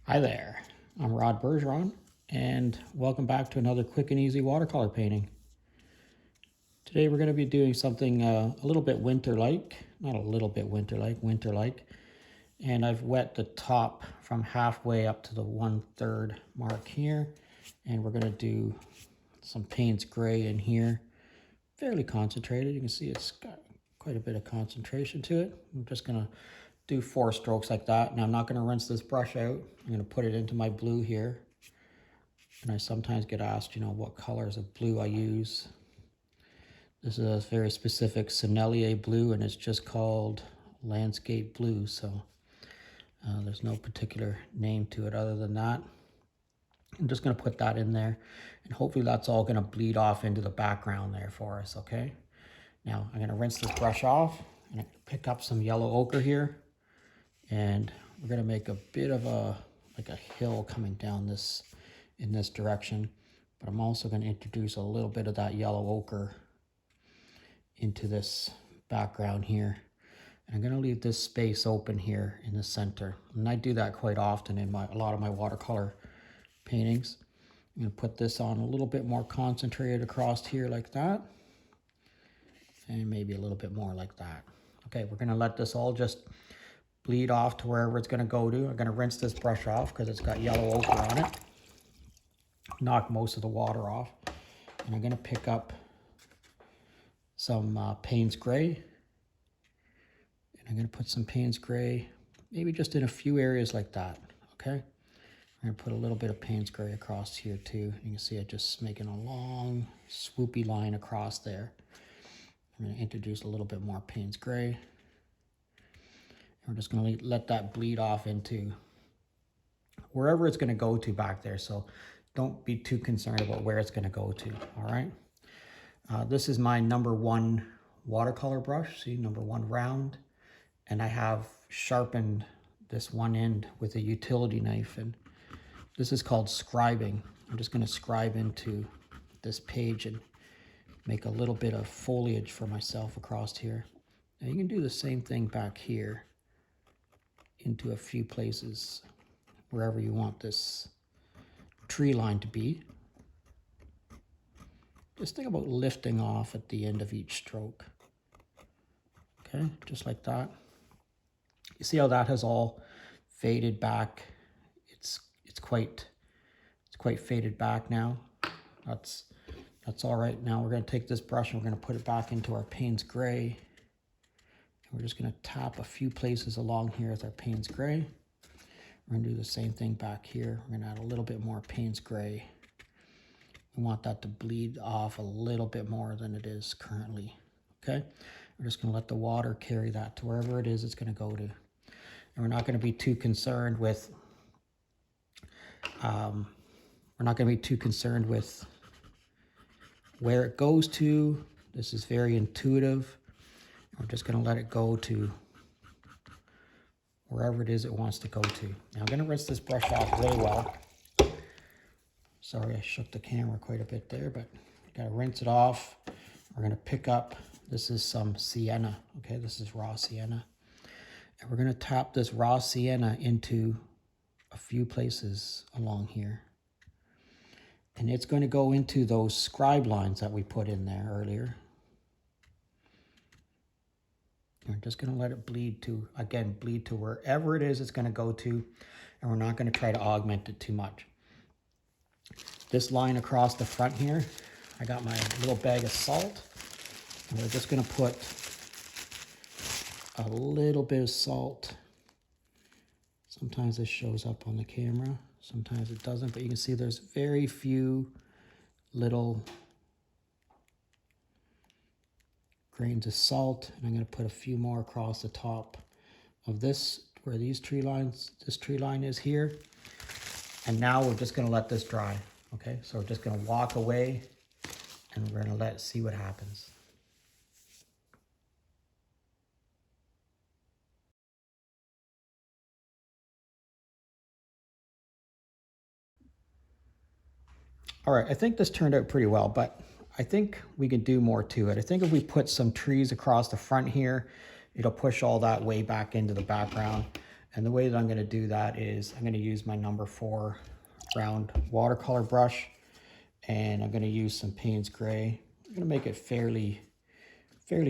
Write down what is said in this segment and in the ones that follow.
Hi there, I'm Rod Bergeron, and welcome back to another quick and easy watercolor painting. Today we're going to be doing something a little bit winter-like, not a little bit winter-like, and I've wet the top from halfway up to the 1/3 mark here, and we're going to do some Payne's gray in here, fairly concentrated. You can see it's got quite a bit of concentration to it. I'm just going to do 4 strokes like that. Now I'm not going to rinse this brush out. I'm going to put it into my blue here. And I sometimes get asked, what colors of blue I use. This is a very specific Sennelier blue, and it's just called landscape blue. So there's no particular name to it other than that. I'm just going to put that in there, and hopefully that's all going to bleed off into the background there for us, okay? Now I'm going to rinse this brush off, and pick up some yellow ochre here. And we're going to make a bit of like a hill coming down in this direction, but I'm also going to introduce a little bit of that yellow ochre into this background here. And I'm going to leave this space open here in the center, and I do that quite often in a lot of my watercolor paintings. I'm going to put this on a little bit more concentrated across here like that, and maybe a little bit more like that. Okay, we're going to let this all just bleed off to wherever it's going to go to. I'm going to rinse this brush off because it's got yellow ochre on it. Knock most of the water off. And I'm going to pick up some Payne's gray. And I'm going to put some Payne's gray, maybe just in a few areas like that, okay? I'm going to put a little bit of Payne's gray across here too. You can see it just making a long swoopy line across there. I'm going to introduce a little bit more Payne's gray. We're just going to let that bleed off into wherever it's going to go to back there. So don't be too concerned about where it's going to go to, all right? This is my #1 watercolor brush, see, #1 round. And I have sharpened this one end with a utility knife. And this is called scribing. I'm just going to scribe into this page and make a little bit of foliage for myself across here. Now you can do the same thing back here into a few places wherever you want this tree line to be. Just think about lifting off at the end of each stroke. Okay, just like that. You see how that has all faded back? It's quite faded back now. That's all right. Now we're going to take this brush and we're going to put it back into our Payne's gray. We're just going to tap a few places along here with our Payne's gray. We're going to do the same thing back here. We're going to add a little bit more Payne's gray. We want that to bleed off a little bit more than it is currently. Okay? We're just going to let the water carry that to wherever it is it's going to go to. And we're not going to be too concerned with where it goes to. This is very intuitive. We're just going to let it go to wherever it is it wants to go to. Now I'm going to rinse this brush off really well. Sorry, I shook the camera quite a bit there, but got to rinse it off. We're going to pick up, this is some sienna, okay? This is raw sienna. And we're going to tap this raw sienna into a few places along here. And it's going to go into those scribe lines that we put in there earlier. We're just going to let it bleed to wherever it is it's going to go to, and we're not going to try to augment it too much. This line across the front here, I got my little bag of salt, and we're just going to put a little bit of salt. Sometimes this shows up on the camera, sometimes it doesn't, but you can see there's very few little grains of salt, and I'm going to put a few more across the top of this, where this tree line is here. And now we're just going to let this dry. Okay, so we're just going to walk away, and we're going to see what happens. All right, I think this turned out pretty well, but I think we can do more to it. I think if we put some trees across the front here, it'll push all that way back into the background. And the way that I'm going to do that is I'm going to use my number 4 round watercolor brush, and I'm going to use some Payne's gray. I'm going to make it fairly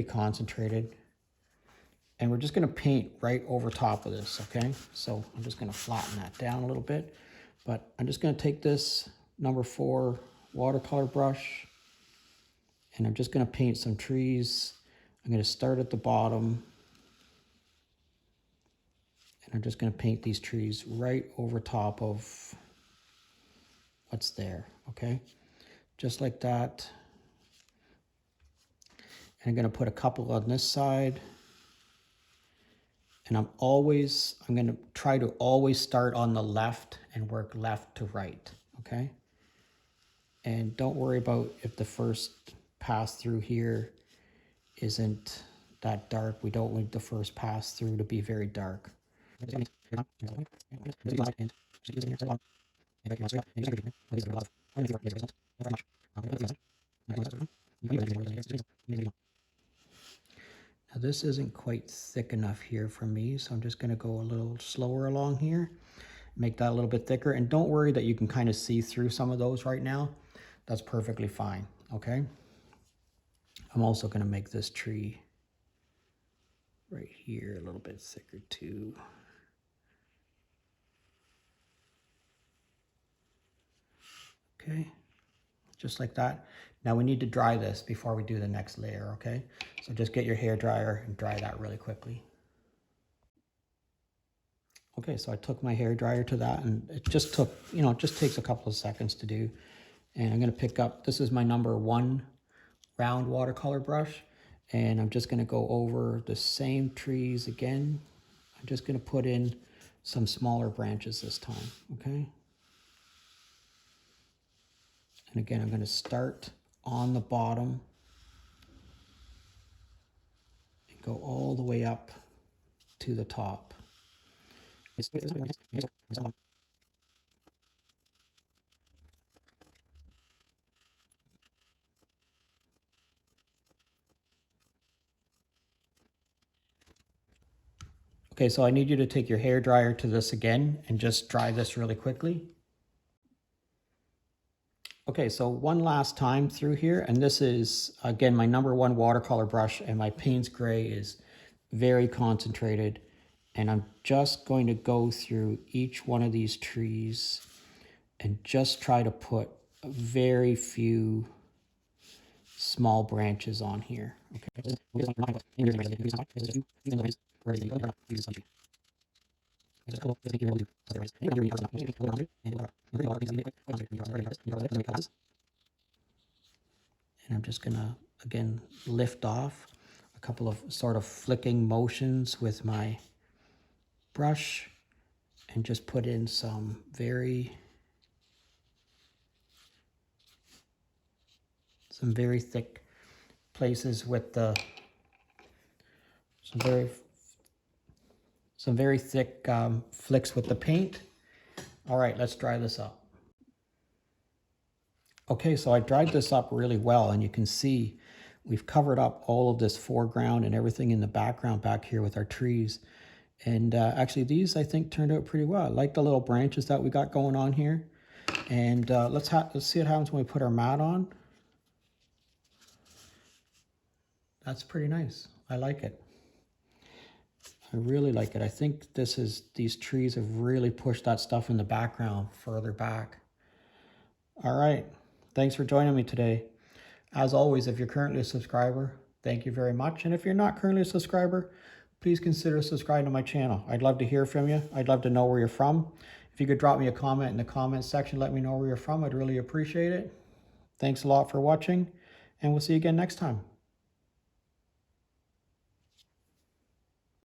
concentrated. And we're just going to paint right over top of this, okay? So I'm just going to flatten that down a little bit. But I'm just going to take this number 4 watercolor brush, and I'm just going to paint some trees. I'm going to start at the bottom, and I'm just going to paint these trees right over top of what's there, okay? Just like that. And I'm going to put a couple on this side. And I'm going to try to always start on the left and work left to right, okay? And don't worry about if the first pass through here isn't that dark. We don't want the first pass through to be very dark. Now this isn't quite thick enough here for me, so I'm just going to go a little slower along here, make that a little bit thicker. And don't worry that you can kind of see through some of those right now. That's perfectly fine, okay? I'm also going to make this tree right here a little bit thicker too. Okay, just like that. Now we need to dry this before we do the next layer, okay? So just get your hair dryer and dry that really quickly. Okay, so I took my hair dryer to that, and it just took, it just takes a couple of seconds to do. And I'm gonna pick up, this is my number 1 round watercolor brush, and I'm just gonna go over the same trees again. I'm just gonna put in some smaller branches this time, okay? And again, I'm gonna start on the bottom and go all the way up to the top. Okay, so I need you to take your hair dryer to this again and just dry this really quickly. Okay, so one last time through here, and this is, again, my number 1 watercolor brush, and my Payne's gray is very concentrated. And I'm just going to go through each one of these trees and just try to put very few small branches on here. Okay. And I'm just gonna, again, lift off a couple of sort of flicking motions with my brush and just put in some very thick places with the some very thick flicks with the paint. All right, let's dry this up. Okay, so I dried this up really well, and you can see we've covered up all of this foreground and everything in the background back here with our trees. And actually these, I think, turned out pretty well. I like the little branches that we got going on here. And let's see what happens when we put our mat on. That's pretty nice. I like it. I really like it. I think these trees have really pushed that stuff in the background further back. All right. Thanks for joining me today. As always, if you're currently a subscriber, thank you very much. And if you're not currently a subscriber, please consider subscribing to my channel. I'd love to hear from you. I'd love to know where you're from. If you could drop me a comment in the comments section, let me know where you're from. I'd really appreciate it. Thanks a lot for watching, and we'll see you again next time.